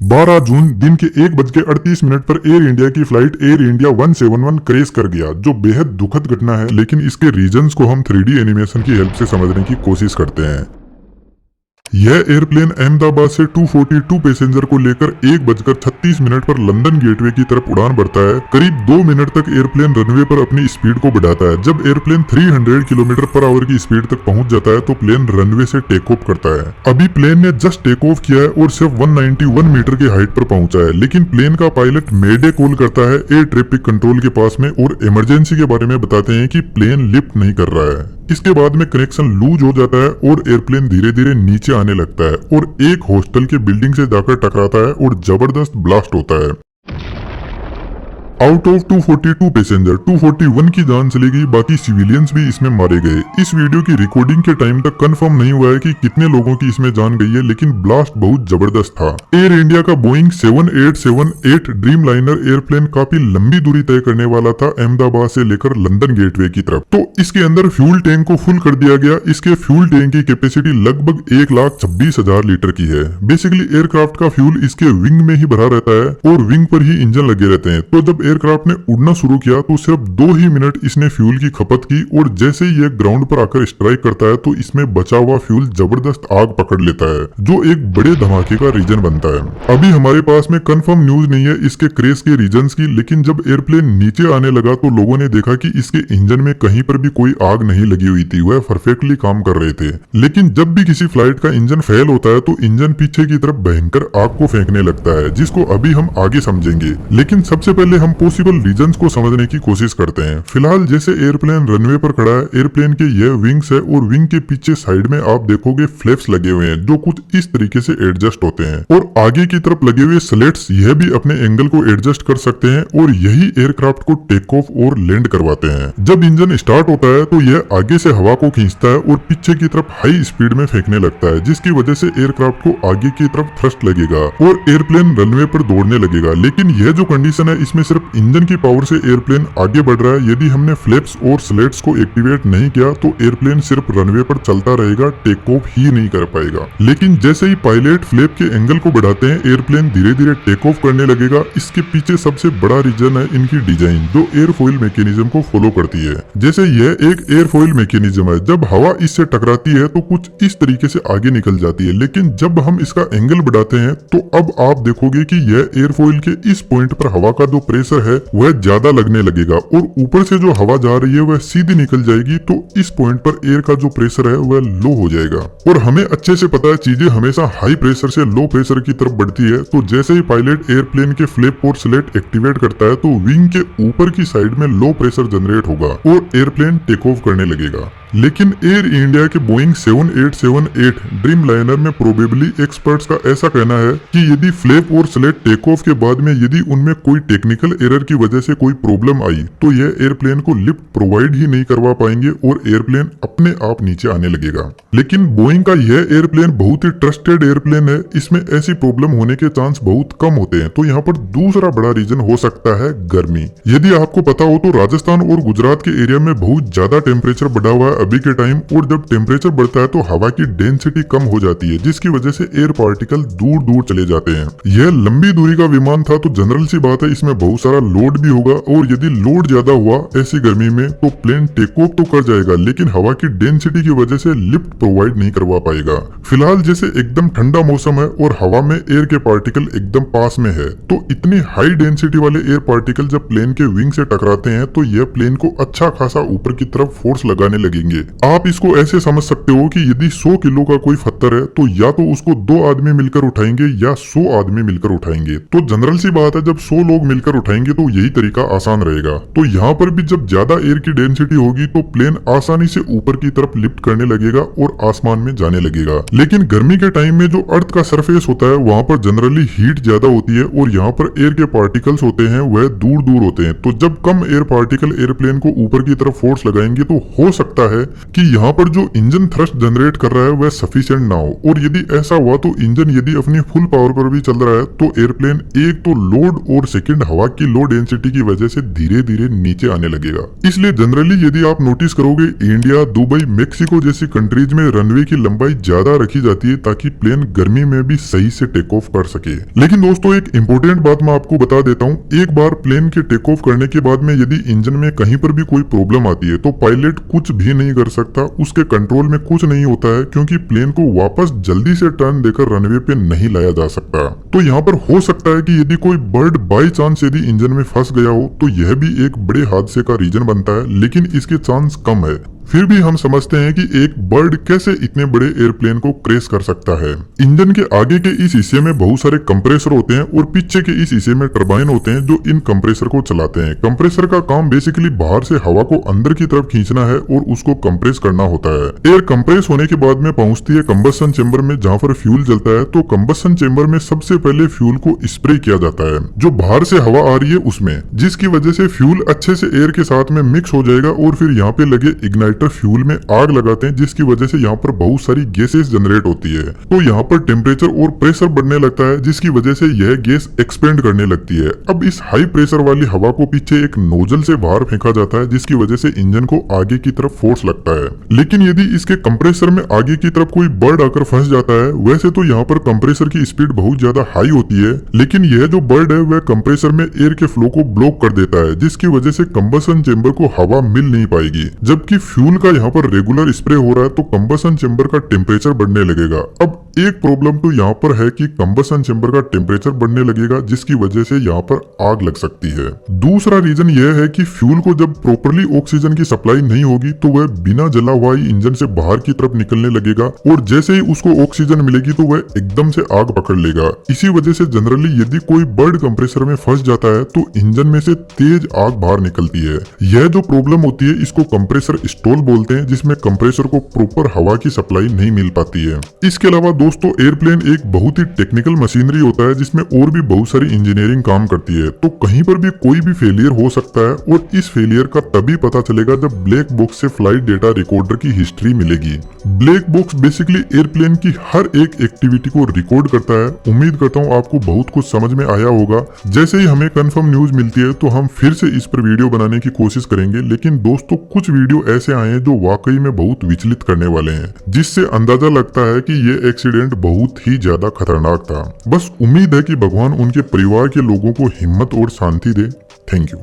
12 जून दिन के 1:38 पर एयर इंडिया की फ्लाइट एयर इंडिया 171 क्रैश कर गया, जो बेहद दुखद घटना है। लेकिन इसके रीजंस को हम 3D एनिमेशन की हेल्प से समझने की कोशिश करते हैं। यह एयरप्लेन अहमदाबाद से 242 पैसेंजर को लेकर 1:36 पर लंदन गेटवे की तरफ उड़ान भरता है। करीब 2 मिनट तक एयरप्लेन रनवे पर अपनी स्पीड को बढ़ाता है। जब एयरप्लेन 300 किलोमीटर पर आवर की स्पीड तक पहुंच जाता है तो प्लेन रनवे से टेक ऑफ करता है। अभी प्लेन ने जस्ट टेक ऑफ किया है और सिर्फ 191 मीटर की हाइट पर पहुंचा है, लेकिन प्लेन का पायलट मेडे कॉल करता है एयर ट्रैफिक कंट्रोल के पास में और इमरजेंसी के बारे में बताते हैं कि प्लेन लिफ्ट नहीं कर रहा है। इसके बाद में कनेक्शन लूज हो जाता है और एयरप्लेन धीरे धीरे नीचे आने लगता है और एक हॉस्टल के बिल्डिंग से जाकर टकराता है और जबरदस्त ब्लास्ट होता है। आउट ऑफ 242 पैसेंजर 241 की जान चली गई, बाकी सिविलियंस भी इसमें मारे गए। इस वीडियो की रिकॉर्डिंग के टाइम तक कंफर्म नहीं हुआ है कि कितने लोगों की इसमें जान गई है, लेकिन ब्लास्ट बहुत जबरदस्त था। एयर इंडिया का बोइंग 7878 ड्रीम लाइनर एयरप्लेन काफी लंबी दूरी तय करने वाला था, अहमदाबाद से लेकर लंदन गेटवे की तरफ। तो इसके अंदर फ्यूल टैंक को फुल कर दिया गया। इसके फ्यूल टैंक की कैपेसिटी लगभग 1,26,000 लीटर की है। बेसिकली एयरक्राफ्ट का फ्यूल इसके विंग में ही भरा रहता है और विंग पर ही इंजन लगे रहते हैं। तो जब एयरक्राफ्ट ने उड़ना शुरू किया तो सिर्फ 2 ही मिनट इसने फ्यूल की खपत की और जैसे ही यह ग्राउंड पर आकर स्ट्राइक करता है तो इसमें बचा हुआ फ्यूल जबरदस्त आग पकड़ लेता है, जो एक बड़े धमाके का रीजन बनता है। अभी हमारे पास में कंफर्म न्यूज नहीं है इसके क्रैश के रीजंस की, लेकिन जब एयरप्लेन नीचे आने लगा तो लोगों ने देखा कि इसके इंजन में कहीं पर भी कोई आग नहीं लगी हुई थी, वह परफेक्टली काम कर रहे थे। लेकिन जब भी किसी फ्लाइट का इंजन फेल होता है तो इंजन पीछे की तरफ भयंकर आग को फेंकने लगता है, जिसको अभी हम आगे समझेंगे। लेकिन सबसे पहले हम पॉसिबल रीजंस को समझने की कोशिश करते हैं। फिलहाल जैसे एयरप्लेन रनवे पर खड़ा है, एयरप्लेन के यह विंग्स है और विंग के पीछे साइड में आप देखोगे फ्लैप्स लगे हुए हैं, जो कुछ इस तरीके से एडजस्ट होते हैं और आगे की तरफ लगे हुए स्लेट्स यह भी अपने एंगल को एडजस्ट कर सकते हैं और यही एयरक्राफ्ट को टेक ऑफ और लैंड करवाते हैं। जब इंजन स्टार्ट होता है तो यह आगे से हवा को खींचता है और पीछे की तरफ हाई स्पीड में फेंकने लगता है, जिसकी वजह से एयरक्राफ्ट को आगे की तरफ थ्रस्ट लगेगा और एयरप्लेन रनवे पर दौड़ने लगेगा। लेकिन यह जो कंडीशन है इसमें सिर्फ इंजन की पावर से एयरप्लेन आगे बढ़ रहा है। यदि हमने फ्लैप्स और स्लेट्स को एक्टिवेट नहीं किया तो एयरप्लेन सिर्फ रनवे पर चलता रहेगा, टेक ऑफ ही नहीं कर पाएगा। लेकिन जैसे ही पायलट फ्लैप के एंगल को बढ़ाते हैं, एयरप्लेन धीरे धीरे टेक ऑफ करने लगेगा। इसके पीछे सबसे बड़ा रीजन है इनकी डिजाइन, जो एयरफॉइल मैकेनिज्म को फॉलो करती है। जैसे यह एक एयरफॉइल मैकेनिज्म है, जब हवा इससे टकराती है तो कुछ इस तरीके से आगे निकल जाती है, लेकिन जब हम इसका एंगल बढ़ाते हैं तो अब आप देखोगे कि यह एयरफॉइल के इस पॉइंट पर हवा का जो प्रेशर है वह ज्यादा लगने लगेगा और ऊपर से जो हवा जा रही है वह सीधी निकल जाएगी। तो इस पॉइंट पर एयर का जो प्रेशर है वह लो हो जाएगा और हमें अच्छे से पता है चीजें हमेशा हाई प्रेशर से लो प्रेशर की तरफ बढ़ती है। तो जैसे ही पायलट एयरप्लेन के फ्लैप और स्लेट एक्टिवेट करता है तो विंग के ऊपर की साइड में लो प्रेशर जनरेट होगा और एयरप्लेन टेक ऑफ करने लगेगा। लेकिन एयर इंडिया के बोइंग 7878 ड्रीम लाइनर में प्रोबेबली एक्सपर्ट्स का ऐसा कहना है कि यदि फ्लैप और स्लेट टेक ऑफ के बाद में यदि उनमें कोई टेक्निकल एरर की वजह से कोई प्रॉब्लम आई तो यह एयरप्लेन को लिफ्ट प्रोवाइड ही नहीं करवा पाएंगे और एयरप्लेन अपने आप नीचे आने लगेगा। लेकिन बोइंग का यह एयरप्लेन बहुत ही ट्रस्टेड एयरप्लेन है, इसमें ऐसी प्रॉब्लम होने के चांस बहुत कम होते हैं। तो यहाँ पर दूसरा बड़ा रीजन हो सकता है गर्मी। यदि आपको पता हो तो राजस्थान और गुजरात के एरिया में बहुत ज्यादा टेम्परेचर बढ़ा हुआ है अभी के टाइम, और जब टेम्परेचर बढ़ता है तो हवा की डेंसिटी कम हो जाती है, जिसकी वजह से एयर पार्टिकल दूर दूर चले जाते हैं। यह लंबी दूरी का विमान था तो जनरल सी बात है इसमें बहुत सारा लोड भी होगा और यदि लोड ज्यादा हुआ ऐसी गर्मी में तो प्लेन टेक ऑफ तो कर जाएगा, लेकिन हवा की डेंसिटी की वजह से लिफ्ट प्रोवाइड नहीं करवा पाएगा। फिलहाल जैसे एकदम ठंडा मौसम है और हवा में एयर के पार्टिकल एकदम पास में है, तो इतनी हाई डेंसिटी वाले एयर पार्टिकल जब प्लेन के विंग से टकराते हैं तो यह प्लेन को अच्छा खासा ऊपर की तरफ फोर्स लगाने लगेंगे। आप इसको ऐसे समझ सकते हो कि यदि 100 किलो का कोई पत्थर है तो या तो उसको 2 आदमी मिलकर उठाएंगे या 100 आदमी मिलकर उठाएंगे। तो जनरल सी बात है जब 100 लोग मिलकर उठाएंगे तो यही तरीका आसान रहेगा। तो यहाँ पर भी जब ज्यादा एयर की डेंसिटी होगी तो प्लेन आसानी से ऊपर की तरफ लिफ्ट करने लगेगा और आसमान में जाने लगेगा। लेकिन गर्मी के टाइम में जो अर्थ का सरफेस होता है वहाँ पर जनरली हीट ज्यादा होती है और यहाँ पर एयर के पार्टिकल्स होते हैं वह दूर दूर होते हैं। तो जब कम एयर पार्टिकल एयरप्लेन को ऊपर की तरफ फोर्स लगाएंगे तो हो सकता है है कि यहाँ पर जो इंजन थ्रस्ट जनरेट कर रहा है वह सफिशिएंट ना हो, और यदि ऐसा हुआ तो इंजन यदि अपनी फुल पावर पर भी चल रहा है तो एयरप्लेन एक तो लोड और सेकंड हवा की लो डेंसिटी की वजह से धीरे धीरे नीचे आने लगेगा। इसलिए जनरली यदि आप नोटिस करोगे इंडिया, दुबई, मेक्सिको जैसी कंट्रीज में रनवे की लंबाई ज्यादा रखी जाती है ताकि प्लेन गर्मी में भी सही से टेक ऑफ कर सके। लेकिन दोस्तों एक इंपॉर्टेंट बात मैं आपको बता देता हूँ, एक बार प्लेन के टेक ऑफ करने के बाद में यदि इंजन में कहीं पर भी कोई प्रॉब्लम आती है तो पायलट कुछ भी नहीं कर सकता, उसके कंट्रोल में कुछ नहीं होता है, क्योंकि प्लेन को वापस जल्दी से टर्न देकर रनवे पे नहीं लाया जा सकता। तो यहाँ पर हो सकता है कि यदि कोई बर्ड बाई चांस यदि इंजन में फंस गया हो तो यह भी एक बड़े हादसे का रीजन बनता है, लेकिन इसके चांस कम है। फिर भी हम समझते हैं कि एक बर्ड कैसे इतने बड़े एयरप्लेन को क्रैश कर सकता है। इंजन के आगे के इस हिस्से में बहुत सारे कंप्रेसर होते हैं और पीछे के इस हिस्से में टरबाइन होते हैं जो इन कंप्रेसर को चलाते हैं। कंप्रेसर का काम बेसिकली बाहर से हवा को अंदर की तरफ खींचना है और उसको कंप्रेस करना होता है। एयर कंप्रेस होने के बाद में पहुंचती है कंबस्शन चेंबर में जहाँ पर फ्यूल जलता है। तो कंबस्शन चेंबर में सबसे पहले फ्यूल को स्प्रे किया जाता है जो बाहर से हवा आ रही है उसमें, जिसकी वजह से फ्यूल अच्छे से एयर के साथ में मिक्स हो जाएगा और फिर यहाँ पे लगे इग्नाइटर फ्यूल में आग लगाते हैं, जिसकी वजह से यहाँ पर बहुत सारी गैसेस जनरेट होती है। तो यहाँ पर टेम्परेचर और प्रेशर बढ़ने लगता है, जिसकी वजह से यह गैस एक्सपेंड करने लगती है। अब इस हाई प्रेशर वाली हवा को पीछे एक नोजल से बाहर फेंका जाता है, जिसकी वजह से इंजन को आगे की तरफ फोर्स लगता है। लेकिन यदि इसके कंप्रेसर में आगे की तरफ कोई बर्ड आकर फंस जाता है, वैसे तो यहाँ पर कंप्रेसर की स्पीड बहुत ज्यादा हाई होती है, लेकिन यह जो बर्ड है वह कंप्रेसर में एयर के फ्लो को ब्लॉक कर देता है, जिसकी वजह से कंबस्शन चेंबर को हवा मिल नहीं पाएगी। जबकि फ्यूल का यहाँ पर रेगुलर स्प्रे हो रहा है तो कंबस्शन चेंबर का टेम्परेचर बढ़ने लगेगा। अब एक प्रॉब्लम तो यहाँ पर है कि कंबस्शन चेंबर का टेम्परेचर बढ़ने लगेगा, जिसकी वजह से यहाँ पर आग लग सकती है। दूसरा रीजन यह है कि फ्यूल को जब प्रॉपरली ऑक्सीजन की सप्लाई नहीं होगी तो वह बिना जला हुआ ही इंजन से बाहर की तरफ निकलने लगेगा, और जैसे ही उसको ऑक्सीजन मिलेगी तो वह एकदम से आग पकड़ लेगा। इसी वजह से जनरली यदि कोई बर्ड कंप्रेसर में फंस जाता है तो इंजन में से तेज आग बाहर निकलती है। यह जो प्रॉब्लम होती है इसको कंप्रेसर स्टॉल बोलते हैं, जिसमें कंप्रेसर को प्रॉपर हवा की सप्लाई नहीं मिल पाती है। इसके अलावा दोस्तों एयरप्लेन एक बहुत ही टेक्निकल मशीनरी होता है जिसमें और भी बहुत सारी इंजीनियरिंग काम करती है। तो कहीं पर भी कोई भी फेलियर हो सकता है, और इस फेलियर का तभी पता चलेगा जब ब्लैक बॉक्स से फ्लाइट डेटा रिकॉर्डर की हिस्ट्री मिलेगी। ब्लैक बॉक्स बेसिकली एयरप्लेन की हर एक एक्टिविटी को रिकॉर्ड करता है। उम्मीद करता हूँ आपको बहुत कुछ समझ में आया होगा। जैसे ही हमें कंफर्म न्यूज मिलती है तो हम फिर से इस पर वीडियो बनाने की कोशिश करेंगे, लेकिन दोस्तों कुछ वीडियो ऐसे आए हैं जो वाकई में बहुत विचलित करने वाले हैं, जिससे अंदाजा लगता है कि ये एक्सीडेंट बहुत ही ज्यादा खतरनाक था। बस उम्मीद है कि भगवान उनके परिवार के लोगों को हिम्मत और शांति दे। Thank you.